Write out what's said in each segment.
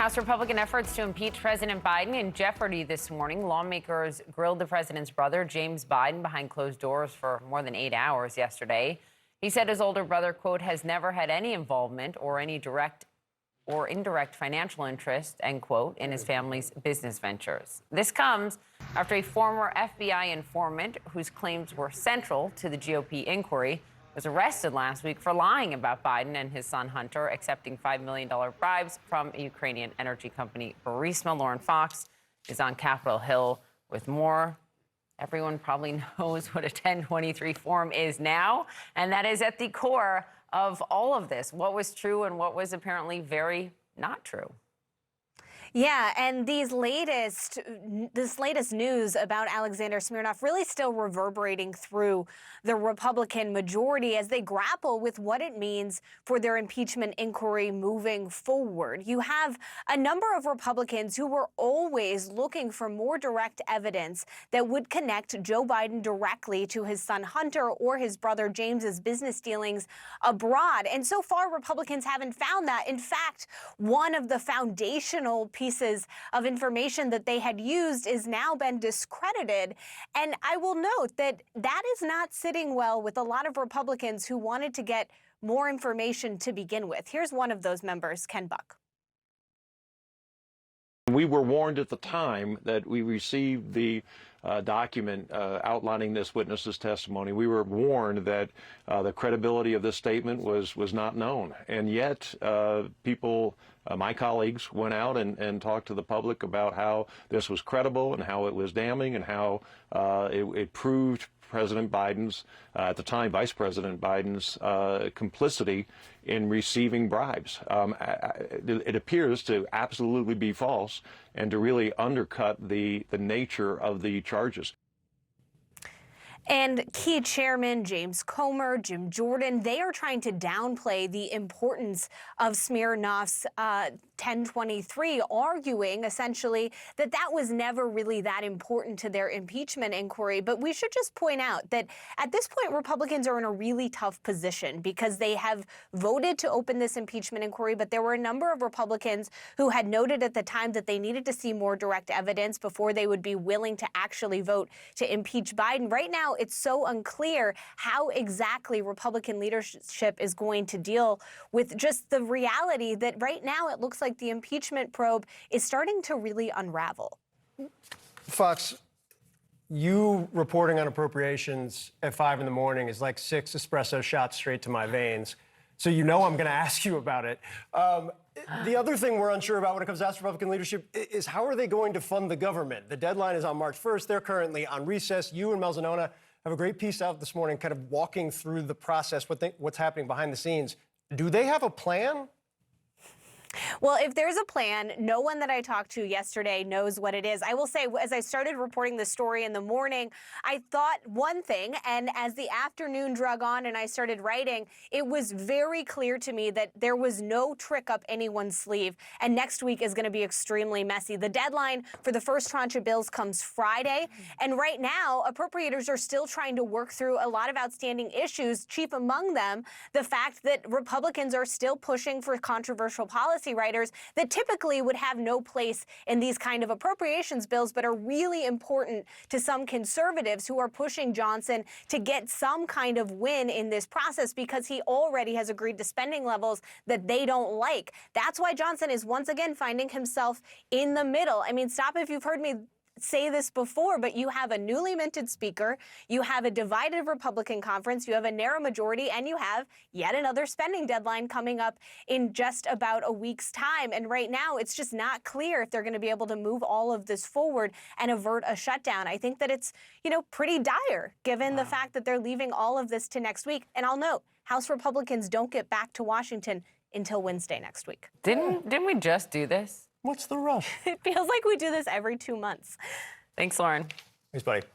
House Republican efforts to impeach President Biden in jeopardy this morning. Lawmakers grilled the president's brother, James Biden, behind closed doors for more than 8 hours yesterday. He said his older brother, quote, has never had any involvement or any direct or indirect financial interest, end quote, in his family's business ventures. This comes after a former FBI informant whose claims were central to the GOP inquiry was arrested last week for lying about Biden and his son Hunter accepting $5 million bribes from a Ukrainian energy company, Burisma. Lauren Fox is on Capitol Hill with more. Everyone probably knows what a 1023 form is now, and that is at the core of all of this. What was true and what was apparently very not true. Yeah, and this latest news about Alexander Smirnov really still reverberating through the Republican majority as they grapple with what it means for their impeachment inquiry moving forward. You have a number of Republicans who were always looking for more direct evidence that would connect Joe Biden directly to his son Hunter or his brother James's business dealings abroad. And so far, Republicans haven't found that. In fact, one of the foundational pieces of information that they had used is now been discredited. And I will note that that is not sitting well with a lot of Republicans who wanted to get more information to begin with. Here's one of those members, Ken Buck. We were warned at the time that we received the document outlining this witness's testimony. We were warned that the credibility of this statement was not known. And yet people, my colleagues, went out and talked to the public about how this was credible and how it was damning and how it proved President Biden's, at the time Vice President Biden's, complicity in receiving bribes. It appears to absolutely be false and to really undercut the nature of the charges. And key chairman James Comer, Jim Jordan, they are trying to downplay the importance of Smirnov's 1023, arguing essentially that that was never really that important to their impeachment inquiry. But we should just point out that at this point, Republicans are in a really tough position because they have voted to open this impeachment inquiry. But there were a number of Republicans who had noted at the time that they needed to see more direct evidence before they would be willing to actually vote to impeach Biden. Right now, it's so unclear how exactly Republican leadership is going to deal with just the reality that right now it looks like the impeachment probe is starting to really unravel. Fox, you reporting on appropriations at 5 in the morning is like 6 espresso shots straight to my veins. So you know I'm going to ask you about it. The other thing we're unsure about when it comes to House Republican leadership is how are they going to fund the government? The deadline is on March 1st. They're currently on recess. You and Mel Zanona have a great piece out this morning kind of walking through the process, what's happening behind the scenes. Do they have a plan? Well, if there's a plan, no one that I talked to yesterday knows what it is. I will say, as I started reporting the story in the morning, I thought one thing, and as the afternoon drug on and I started writing, it was very clear to me that there was no trick up anyone's sleeve, and next week is going to be extremely messy. The deadline for the first tranche of bills comes Friday, and right now, appropriators are still trying to work through a lot of outstanding issues, chief among them the fact that Republicans are still pushing for controversial policy writers that typically would have no place in these kind of appropriations bills, but are really important to some conservatives who are pushing Johnson to get some kind of win in this process because he already has agreed to spending levels that they don't like. That's why Johnson is once again finding himself in the middle. I mean, stop if you've heard me say this before, but you have a newly minted speaker, you have a divided Republican conference, you have a narrow majority, and you have yet another spending deadline coming up in just about a week's time. And right now, it's just not clear if they're going to be able to move all of this forward and avert a shutdown. I think that it's, pretty dire given the fact that they're leaving all of this to next week. And I'll note, House Republicans don't get back to Washington until Wednesday next week. Didn't we just do this? What's the rush? It feels like we do this every 2 months. Thanks, Lauren. Thanks, buddy.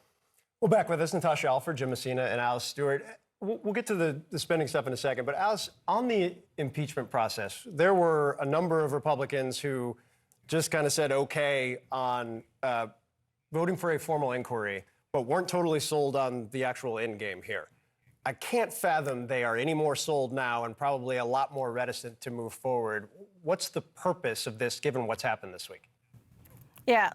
Well, back with us, Natasha Alford, Jim Messina, and Alice Stewart. We'll get to the spending stuff in a second. But Alice, on the impeachment process, there were a number of Republicans who just kind of said okay on voting for a formal inquiry, but weren't totally sold on the actual end game here. I can't fathom they are any more sold now and probably a lot more reticent to move forward. What's the purpose of this, given what's happened this week? Yeah,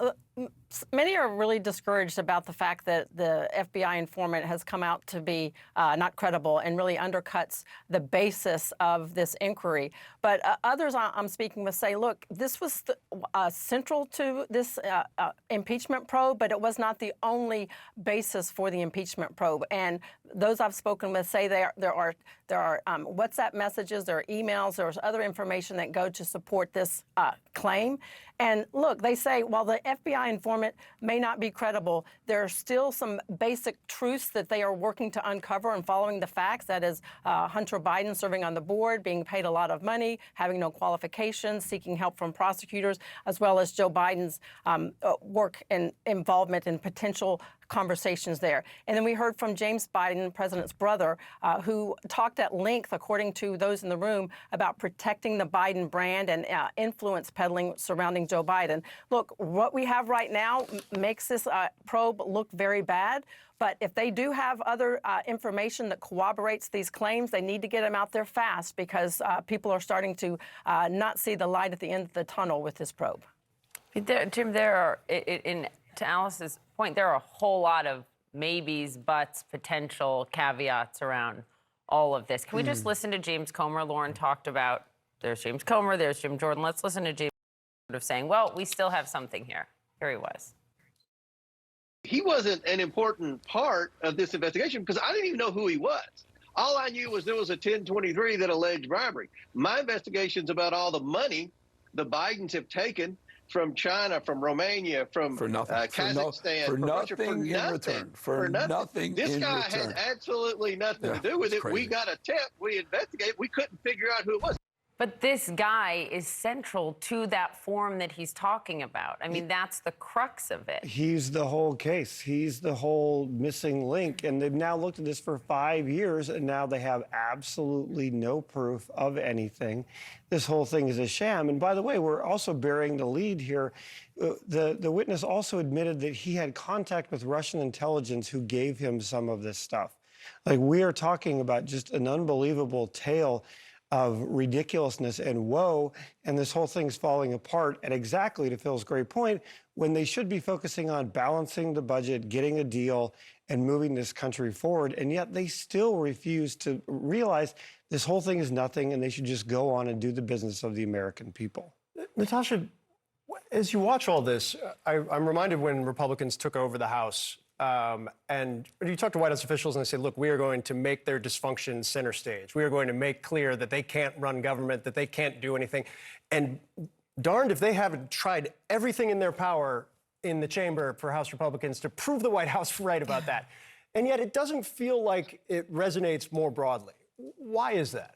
many are really discouraged about the fact that the FBI informant has come out to be not credible and really undercuts the basis of this inquiry. But others I'm speaking with say, look, this was central to this impeachment probe, but it was not the only basis for the impeachment probe. And those I've spoken with say there are WhatsApp messages, there are emails, there's other information that go to support this claim. And look, they say, while the FBI informant may not be credible, there are still some basic truths that they are working to uncover and following the facts. That is Hunter Biden serving on the board, being paid a lot of money, having no qualifications, seeking help from prosecutors, as well as Joe Biden's work and involvement in potential conversations there. And then we heard from James Biden, the president's brother, who talked at length, according to those in the room, about protecting the Biden brand and influence peddling surrounding Joe Biden. Look, what we have right now makes this probe look very bad. But if they do have other information that corroborates these claims, they need to get them out there fast, because people are starting to not see the light at the end of the tunnel with this probe. Jim, there are, to Alice's point, there are a whole lot of maybes, buts, potential caveats around all of this. Can we just listen to James Comer? Lauren talked about, there's James Comer, there's Jim Jordan. Let's listen to James sort of saying, well, we still have something here. Here he was. He wasn't an important part of this investigation because I didn't even know who he was. All I knew was there was a 1023 that alleged bribery. My investigation's about all the money the Bidens have taken from China, from Romania, from Kazakhstan, for Russia, nothing in return. For nothing This in guy return. has absolutely nothing to do with it. Crazy. We got a tip. We investigated. We couldn't figure out who it was. But this guy is central to that form that he's talking about. I mean, that's the crux of it. He's the whole case. He's the whole missing link. And they've now looked at this for 5 years, and now they have absolutely no proof of anything. This whole thing is a sham. And by the way, we're also bearing the lead here. The witness also admitted that he had contact with Russian intelligence who gave him some of this stuff. Like, we are talking about just an unbelievable tale of ridiculousness and woe, and this whole thing's falling apart. And exactly to Phil's great point, when they should be focusing on balancing the budget, getting a deal, and moving this country forward, and yet they still refuse to realize this whole thing is nothing, and they should just go on and do the business of the American people. Natasha, as you watch all this, I'm reminded when Republicans took over the House, and you talk to White House officials and they say, look, we are going to make their dysfunction center stage. We are going to make clear that they can't run government, that they can't do anything. And darned if they haven't tried everything in their power in the chamber for House Republicans to prove the White House right about that. And yet it doesn't feel like it resonates more broadly. Why is that?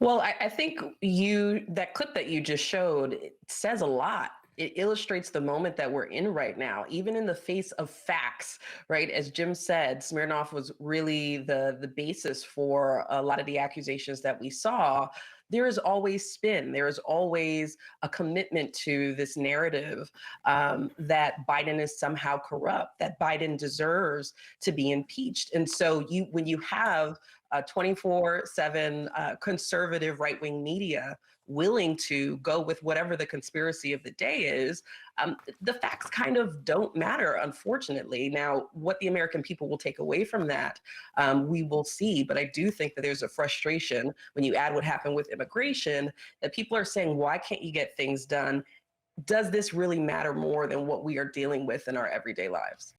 Well, I think that clip that you just showed, it says a lot. It illustrates the moment that we're in right now, even in the face of facts, right? As Jim said, Smirnov was really the basis for a lot of the accusations that we saw. There is always spin. There is always a commitment to this narrative that Biden is somehow corrupt, that Biden deserves to be impeached. And so when you have a 24/7 conservative right-wing media willing to go with whatever the conspiracy of the day is, the facts kind of don't matter, unfortunately. Now, what the American people will take away from that, we will see. But I do think that there's a frustration when you add what happened with immigration, that people are saying, why can't you get things done? Does this really matter more than what we are dealing with in our everyday lives?